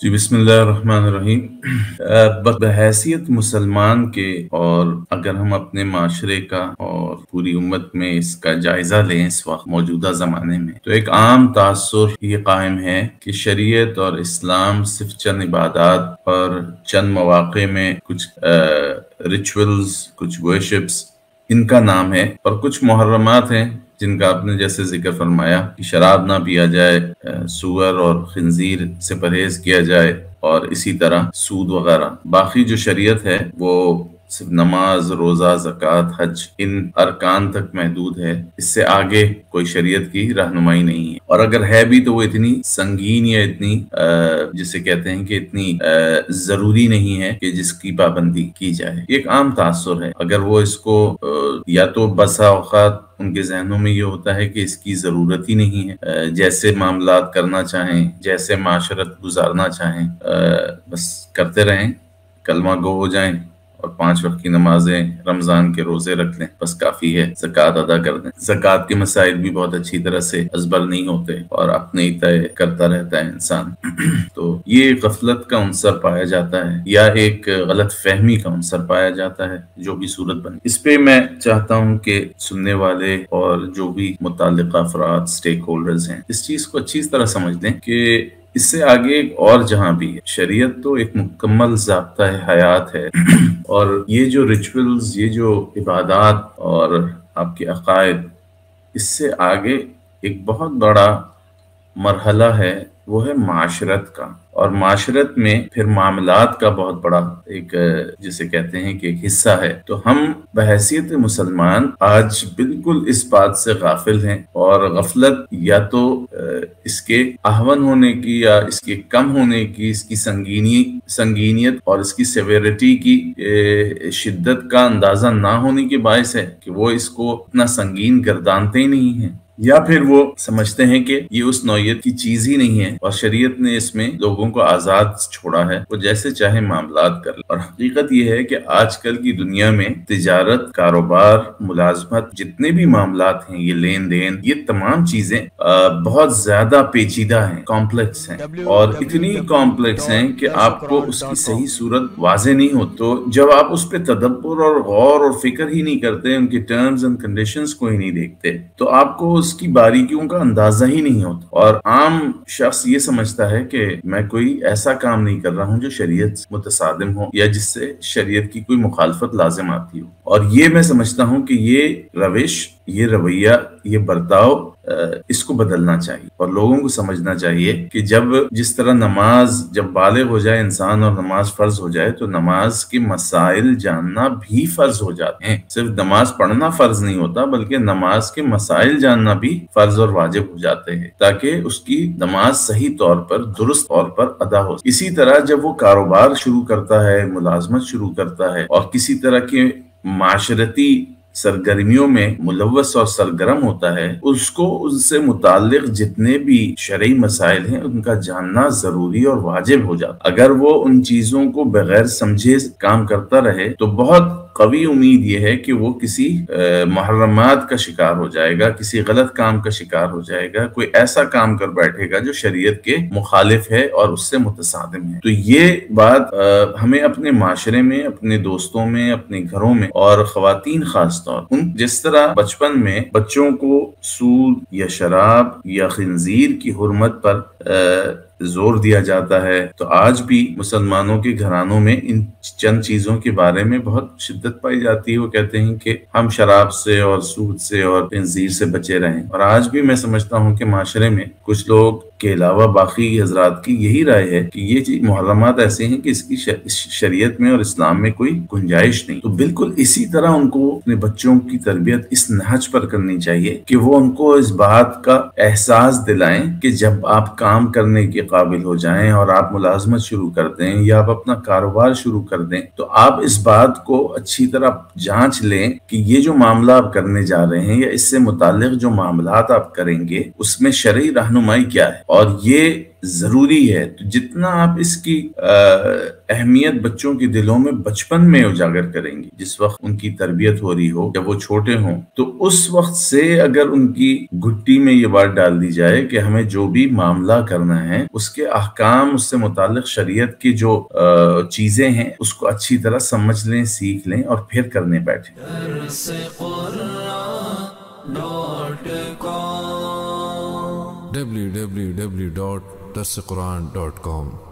جی बिस्मिल्लाहिर्रहमानिर्रहीम। बहैसियत मुसलमान के और अगर हम अपने माशरे का और पूरी उम्मत में इसका जायज़ा लें इस वक्त मौजूदा ज़माने में, तो एक आम तासुर ये कायम है कि शरीयत और इस्लाम सिर्फ चंद इबादात और चंद मौक़े में कुछ रिचुअल्स, कुछ वर्शिप्स इनका नाम है, और कुछ मुहर्रमात हैं जिनका आपने जैसे जिक्र फरमाया कि शराब ना पिया जाए, सुअर और खिंजीर से परहेज किया जाए, और इसी तरह सूद वगैरह। बाकी जो शरीयत है वो सिर्फ नमाज, रोज़ा, ज़कात, हज इन अरकान तक महदूद है। इससे आगे कोई शरीयत की रहनुमाई नहीं है, और अगर है भी तो वो इतनी संगीन या इतनी जिसे कहते हैं कि इतनी ज़रूरी नहीं है कि जिसकी पाबंदी की जाए। एक आम तासुर है। अगर वो इसको या तो बसा औक़ात उनके जहनों में ये होता है कि इसकी ज़रूरत ही नहीं है, जैसे मामलात करना चाहें, जैसे माशरत गुजारना चाहें, बस करते रहें, कलमा गो हो जाएं और 5 वक्त की नमाजें, रमज़ान के रोज़े रख लें, बस काफ़ी है। ज़कात अदा कर दें। ज़कात के मसाइल भी बहुत अच्छी तरह से अज़बर नहीं होते और अपने ही तय करता रहता है इंसान। तो ये गफलत का अंसर पाया जाता है या एक गलत फहमी का अंसर पाया जाता है, जो भी सूरत बने। इस पे मैं चाहता हूँ कि सुनने वाले और जो भी मुताल्लिक़ अफ़राद, स्टेक होल्डर्स हैं, इस चीज़ को अच्छी तरह समझ लें कि इससे आगे और जहाँ भी है, शरीयत तो एक मुकम्मल ज़ाब्ता है, हयात है। और ये जो रिचुअल्स, ये जो इबादात और आपके अक़ायद, इससे आगे एक बहुत बड़ा मरहला है, वो है माशरत का। और माशरत में फिर मामलात का बहुत बड़ा एक जिसे कहते हैं कि एक हिस्सा है। तो हम बहैसियत मुसलमान आज बिल्कुल इस बात से गाफिल हैं, और गफलत या तो इसके अहवन होने की या इसके कम होने की, इसकी संगीनियत और इसकी सेवेरिटी की शिद्दत का अंदाजा ना होने के बायस है कि वो इसको इतना संगीन गर्दानते ही नहीं है, या फिर वो समझते हैं कि ये उस नौयत की चीज ही नहीं है और शरीयत ने इसमें लोगों को आजाद छोड़ा है, वो जैसे चाहे मामलात कर ले। और हकीकत ये है कि आजकल की दुनिया में तिजारत, कारोबार, मुलाजमत, जितने भी मामलात हैं, ये लेन देन, ये तमाम चीजें बहुत ज्यादा पेचीदा हैं, कॉम्प्लेक्स हैं, और इतनी कॉम्प्लेक्स हैं कि आपको उसकी सही सूरत वाज़े नहीं हो। तो जब आप उस पर तदब्बर और गौर और फिक्र ही नहीं करते, उनके टर्म्स एंड कंडीशंस को ही नहीं देखते, तो आपको उसकी बारीकियों का अंदाजा ही नहीं होता। और आम शख्स ये समझता है कि मैं कोई ऐसा काम नहीं कर रहा हूँ जो शरीयत से मुतसादिम हो या जिससे शरीयत की कोई मुखालफत लाजिम आती हो। और ये मैं समझता हूँ कि ये रविश, ये रवैया, ये बर्ताव, इसको बदलना चाहिए, और लोगों को समझना चाहिए कि जब जिस तरह नमाज, जब बालिग हो जाए इंसान और नमाज फर्ज हो जाए, तो नमाज के मसाइल जानना भी फर्ज हो जाते हैं। सिर्फ नमाज पढ़ना फर्ज नहीं होता, बल्कि नमाज के मसाइल जानना भी फर्ज और वाजिब हो जाते हैं, ताकि उसकी नमाज सही तौर पर, दुरुस्त तौर पर अदा हो। इसी तरह जब वो कारोबार शुरू करता है, मुलाजमत शुरू करता है, और किसी तरह के माशरती सरगर्मियों में मुलव्वस और सरगर्म होता है, उसको उनसे मुताल्लिक जितने भी शरई मसाइल हैं उनका जानना जरूरी और वाजिब हो जाता। अगर वो उन चीजों को बगैर समझे काम करता रहे, तो बहुत कवी उम्मीद ये है कि वो किसी मुहर्रमात का शिकार हो जाएगा, किसी गलत काम का शिकार हो जाएगा, कोई ऐसा काम कर बैठेगा जो शरीयत के मुखालिफ है और उससे मुतसादिम है। तो ये बात हमें अपने माशरे में, अपने दोस्तों में, अपने घरों में, और खवातीन खास तौर उन जिस तरह बचपन में बच्चों को सूद या शराब या खिंजीर की हुर्मत पर जोर दिया जाता है, तो आज भी मुसलमानों के घरानों में इन चंद चीजों के बारे में बहुत शिद्दत पाई जाती है। वो कहते हैं कि हम शराब से और सूद से और खिंजीर से बचे रहें। और आज भी मैं समझता हूँ कि माशरे में कुछ लोग के अलावा बाकी हजरात की यही राय है कि ये मुहर्रमात ऐसे हैं कि इसकी शरीयत में और इस्लाम में कोई गुंजाइश नहीं। तो बिल्कुल इसी तरह उनको अपने बच्चों की तरबियत इस नहज पर करनी चाहिए कि वो उनको इस बात का एहसास दिलाएं कि जब आप काम करने के काबिल हो जाएं और आप मुलाजमत शुरू कर दें या आप अपना कारोबार शुरू कर दें, तो आप इस बात को अच्छी तरह जांच लें कि ये जो मामला आप करने जा रहे हैं या इससे मुताल्लिक जो मामलात आप करेंगे, उसमें शरई रहनुमाई क्या है। اور یہ ضروری ہے۔ تو جتنا آپ اس کی اہمیت بچوں کے دلوں میں بچپن میں اجاگر کریں گے، جس وقت ان کی تربیت ہو رہی ہو یا وہ چھوٹے ہوں، تو اس وقت سے اگر ان کی گھٹی میں یہ بات ڈال دی جائے کہ ہمیں جو بھی معاملہ کرنا ہے اس کے احکام، اس سے متعلق شریعت کی جو چیزیں ہیں اس کو اچھی طرح سمجھ لیں، سیکھ لیں اور پھر کرنے بیٹھیں۔ www.darsequran.com